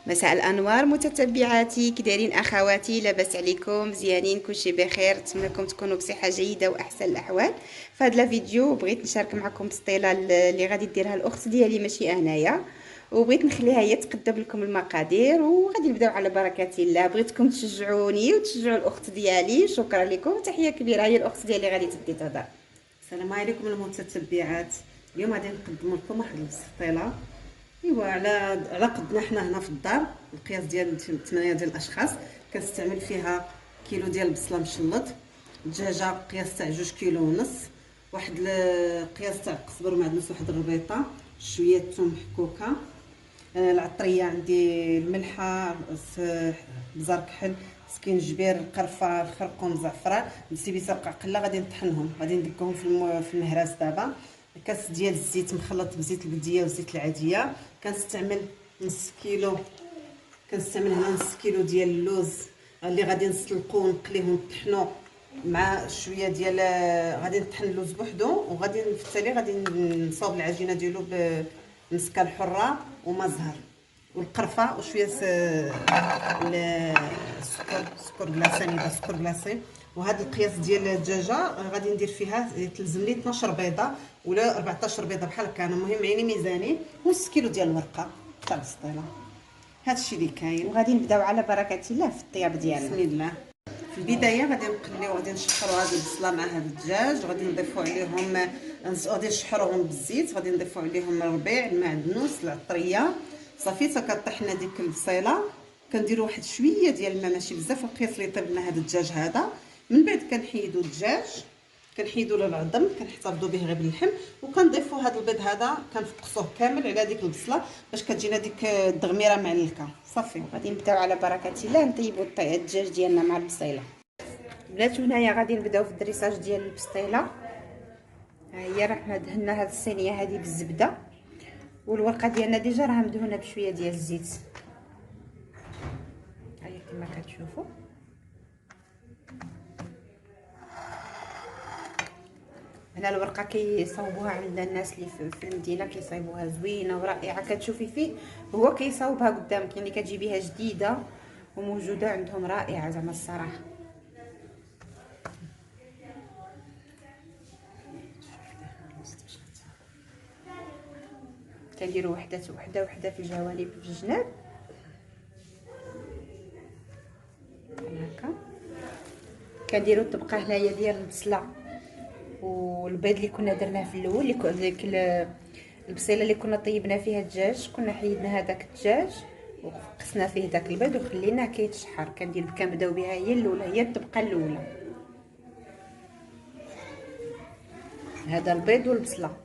مساء الانوار متتبعاتي، كي دايرين اخواتي؟ لاباس عليكم؟ مزيانين؟ كلشي بخير؟ نتمنىكم تكونوا بصحه جيده واحسن الاحوال. في هذا الفيديو بغيت نشارك معكم بسطيله اللي غادي ديرها الاخت ديالي ماشي انايا، وبغيت نخليها هي تقدم لكم المقادير وغادي نبداو على بركه الله. بغيتكم تشجعوني وتشجعوا الاخت ديالي. شكرا لكم، تحيه كبيره. هي الاخت ديالي غادي تبدي تهضر. السلام عليكم المتتبعات. اليوم غادي نقدم لكم واحد البسطيله ايوا على قدنا حنا هنا في الدار. القياس ديال 8 ديال الاشخاص. كنستعمل فيها كيلو ديال البصله مشلط، دجاجه قياس تاع 2 كيلو ونص، واحد القياس تاع القزبر ومعدنوس، واحد الربيطه، شويه ثوم محكوكه، العطريه عندي، الملحه، بزار كحل، سكينجبير، القرفه، الخرقوم، الزعفران، السيبيسه قله. غادي نطحنهم، غادي ندقهم في المهراس دابا. كاس ديال الزيت مخلط بزيت البديه والزيت العاديه. كنستعمل نص كيلو، كنستعمل هنا نص كيلو ديال اللوز اللي غادي نسلقو ونقليه ونطحنو مع شويه ديال، غادي نطحن اللوز بوحدو، وغادي في التالي غادي نصاوب العجينه ديالو بمسكه الحره وما زهر والقرفه وشويه سكر كلاصي، نيبه سكر كلاصي. وهذا القياس ديال الدجاجه غادي ندير فيها تلزم لي 12 بيضه ولا 14 بيضه بحال هكا، انا المهم عيني ميزاني. نص كيلو ديال الورقه تاع البسطيله. هادشي اللي كاين، وغادي نبداو على بركه الله في الطياب ديالنا. بسم الله. في البدايه غادي نقليو، غادي نشحروا هاد البصله مع هاد الدجاج، غادي نضيفوا عليهم، غادي نشحروهم بالزيت، غادي نضيفوا عليهم الربيع، المعدنوس، العطريه. صافي طحنا ديك البصيله، كنديروا واحد شويه ديال الماء ماشي بزاف، القياس اللي طيب لنا هاد الدجاج هذا. من بعد كنحيدوا الدجاج، كنحيدوا له العظم، كنحتفظوا به غير باللحم، وكنضيفوا هذا البيض هذا كنفقصوه كامل على ديك البصله باش كتجينا ديك الدغميره معلكه. صافي غادي نبداو على بركه الله نطيبوا الدجاج ديالنا مع البصيله. بنات هنايا غادي نبداو في الدريساج ديال البسطيله. ها هي راه حنا دهنا هاد الصينيه هذه بالزبده، والورقه ديالنا ديجا راها مدهونه بشويه ديال الزيت. ها هي كما كتشوفوا. هنا الورقه كيصاوبوها عند الناس اللي في المدينه، كيصايبوها زوينه ورائعه. كتشوفي فيه هو كيصاوبها قدامك، يعني كتجيبيها جديده وموجوده عندهم، رائعه زعما الصراحه. كنديروا وحده في الجوانب في الجناب هكا. كنديروا الطبقه هنايا ديال البصله والبيض اللي كنا درناه في الاول، اللي ديك البصيله اللي كنا طيبنا فيها الدجاج، كنا حيدنا هذاك الدجاج وقسنا فيه داك البيض وخليناه كيتشحر. كنبداو بها هي الاولى، هي الطبقه الاولى. هذا البيض والبصله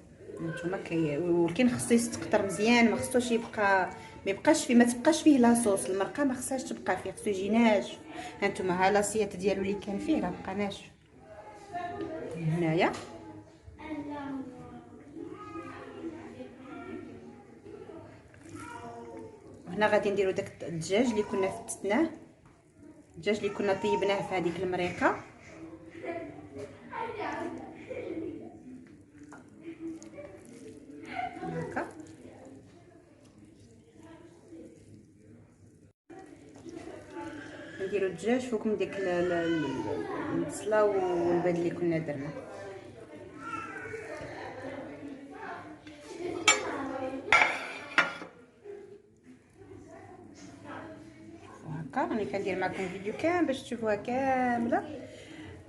نتوما ولكن خصو يستقطر مزيان، ما خصوش ما تبقاش فيه لاصوص. المرقه ما خصهاش تبقى فيه، خصو يجي ناشف. هانتوما ها لاصيات ديالو اللي كان فيه راه بقى ناشف هنايا. هنا غادي نديرو داك الدجاج اللي كنا فتتناه، الدجاج اللي كنا طيبناه في هذيك المريقه. هكا نديرو الدجاج فوق من ديك البصله والبيض اللي كنا درنا. هكا راني كندير معكم فيديو كامل باش تشوفوها كامله،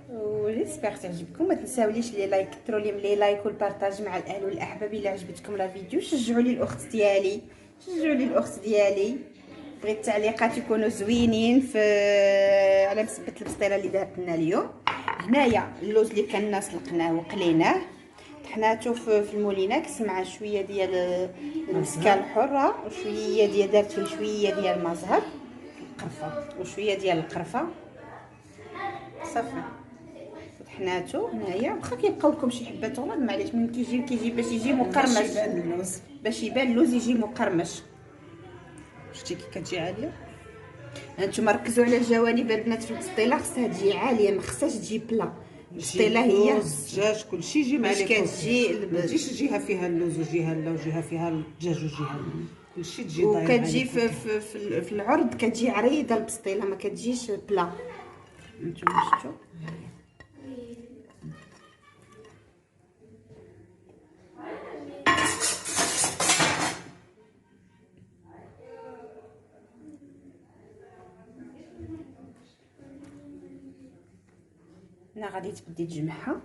وليسبيغ تعجبكم. ما تنساوليش لي لايك، كثروا لي لايك والبارطاج مع الاهل والاحباب الا عجبتكم لا فيديو. شجعوا لي الاخت ديالي، بغيت التعليقات يكونوا زوينين في على مسبه البسطيله اللي دارت لنا اليوم. هنايا اللوز اللي كنا سلقناه وقليناه، طحناته في المولينكس مع شويه ديال المسكه الحره وشويه ديال، درت فيه شويه ديال المزهر وشويه ديال القرفه. صافي طحناتو هنايا. واخا كيبقاو لكم شي حبات غلط معليش، من كيجي باش يجي مقرمش، باش يبان اللوز يجي مقرمش. شتي كي كتجي عاليه. هانتوما ركزوا على الجوانب البنات في البسطيله، خصها تجي عاليه، ما خصهاش تجي بلا. البسطيله هي الدجاج كلشي يجي مع باش كتجي ما تجيش جهه فيها اللوز وجهه لا، وجهه فيها الدجاج وجهه كلشي تجي داير وكتجي عليه. في العرض كتجي عريضه البسطيله، ما كتجيش بلا. نتوما شفتوا؟ هنا غادي تبدي تجمعها.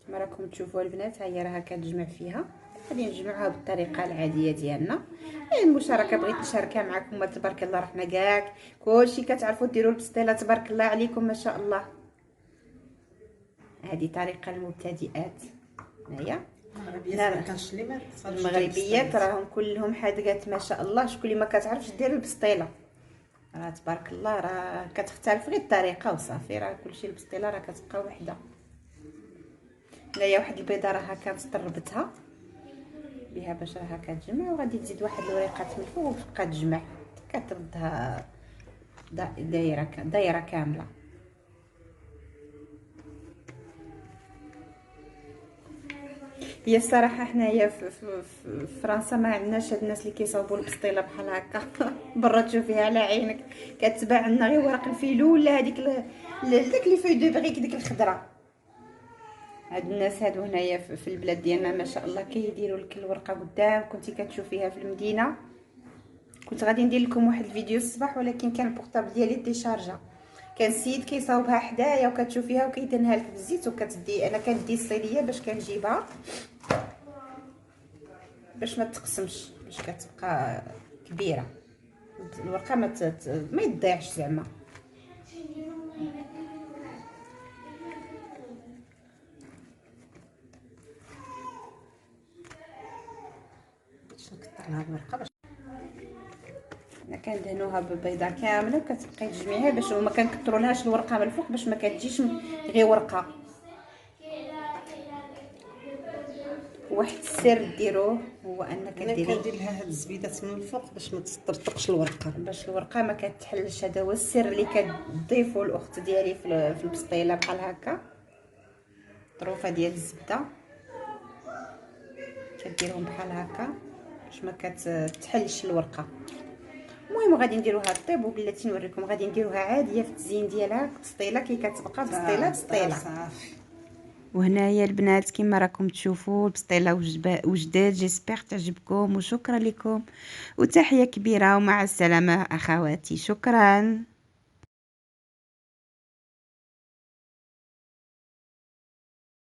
كما راكم تشوفوا البنات، ها هي راها كتجمع فيها. غادي نجمعوها بالطريقه العاديه ديالنا. المشاركه بغيت نشاركها معكم. تبارك الله رحنا كاع كلشي كتعرفوا ديروا البسطيله، تبارك الله عليكم ما شاء الله. هذه طريقه المبتدئات. هنايا المغربيات راهم كلهم حادقات ما شاء الله. شكون اللي ما كتعرفش دير البسطيله راه تبارك الله راه كتختلف غير الطريقه وصافي. راه كلشي البسطيله راه كتبقى وحده. هنايا واحد البيضه راها كتطربتها بها باش راها كتجمع، وغادي تزيد واحد الوريقات من الفوق وتبقى تجمع كتردها دايره كامله. هي الصراحه حنايا في فرنسا ما عندناش هاد الناس اللي كيصاوبوا البسطيله بحال هكا. برا تشوفيها على عينك كتباع عندنا غير ورق الفيلو ولا هذيك داك لي فوي دو بريك ديك الخضره. هاد الناس هادو هنايا في البلاد ديالنا ما شاء الله كيديروا لك الورقه قدام. كنتي كتشوفيها في المدينه. كنت غادي ندير لكم واحد الفيديو الصباح ولكن كان البورطابل ديالي ديشارجا. كان السيد كيصاوبها حدايا وكتشوفيها وكيدهنها لك بالزيت وكتدي. انا كندي الصيديه باش كنجيبها باش ما تقسمش، باش كتبقى كبيره الورقه ما يضيعش زعما. نكثر لها الورقه باش انا كندهنوها بالبيضه كامله وكتبقاي تجمعيها باش ما كنكثرولهاش الورقه من الفوق باش ما كتجيش غير ورقه. واحد السر ديروه هو انك انا كندير لها هاد الزبيدات من الفوق باش ما تطرطقش الورقه، باش الورقه ما كتحلش. هذا هو السر اللي كتضيفوا الاخت ديالي في البسطيله بحال هكا. طروفه ديال الزبده كديرهم بحال هكا باش ما كتحلش الورقه. المهم غادي نديروها طيب وبلاتي نوريكم. غادي نديروها عاديه في التزيين ديالها بسطيله كي كتبقى بسطيله صافي. وهنايا البنات كما راكم تشوفوا البسطيله وجدات. جيسبر تعجبكم وشكرا لكم وتحيه كبيره ومع السلامه اخواتي. شكرا.